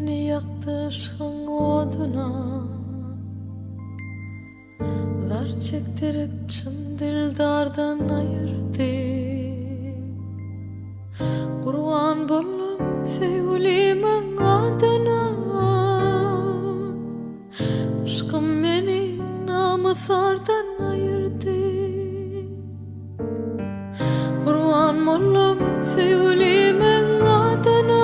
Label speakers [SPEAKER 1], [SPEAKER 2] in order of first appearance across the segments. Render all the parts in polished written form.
[SPEAKER 1] Beni yaktı aşkın oduna, zar çektirip çın dildardan ayırdı. Kurban bollum sevgilimin adına, aşkım beni namuslardan ayırdı. Kurban bollum sevgilimin adına,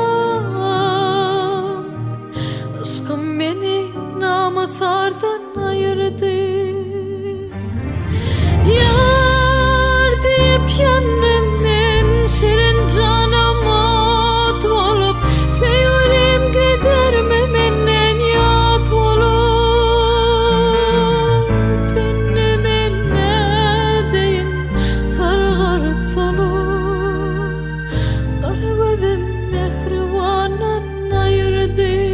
[SPEAKER 1] aşkım beni namuslardan ayırdı. Yar deyip yandım ben, şirin canım ot olup, sevgilim giderme menden yat olup. Beni menne deyin sargarıp solup, kara gözüm mehribanan ayırdı.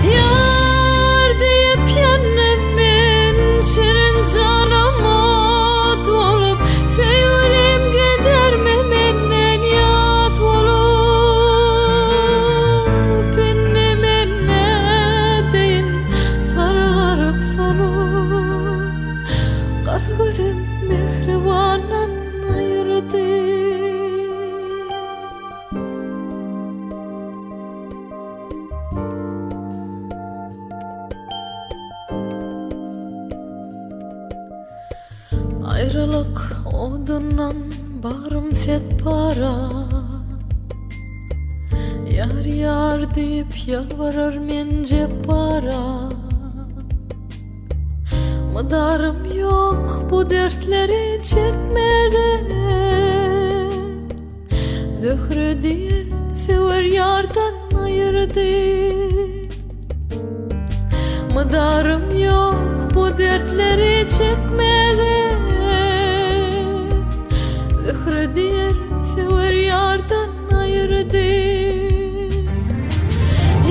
[SPEAKER 1] Yar deyip yandım ben, şirin canım ot olup, sevgilim giderme menden yat olup. Beni menne deyin sargarıp solup, kara gözüm mehribanan ayırdı. Ayrılık odundan bağrım set para, yar yar deyip yalvarır men para. Madarım yok bu dertleri çekmeye, zöhrü değil sever yardan ayırdı. Madarım yok bu dertleri çekmeye, zöhrü değil sever yardan ayırdı.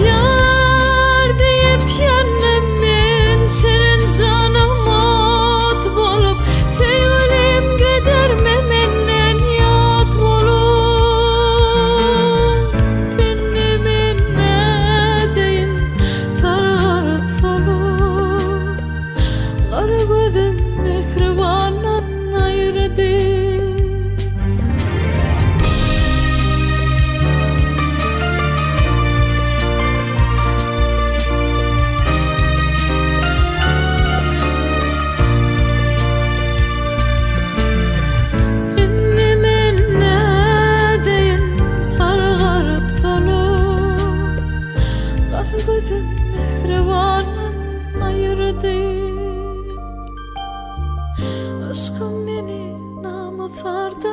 [SPEAKER 1] Yar deyip yandım ben, şirin canım ot bolup, sevgilim giderme menden yat olup. Beni menne deyin sargarıp solup, kara gözüm mehribanan ayırdı. Gözüm mehribanan ayırdı. Aşkım beni namuslardan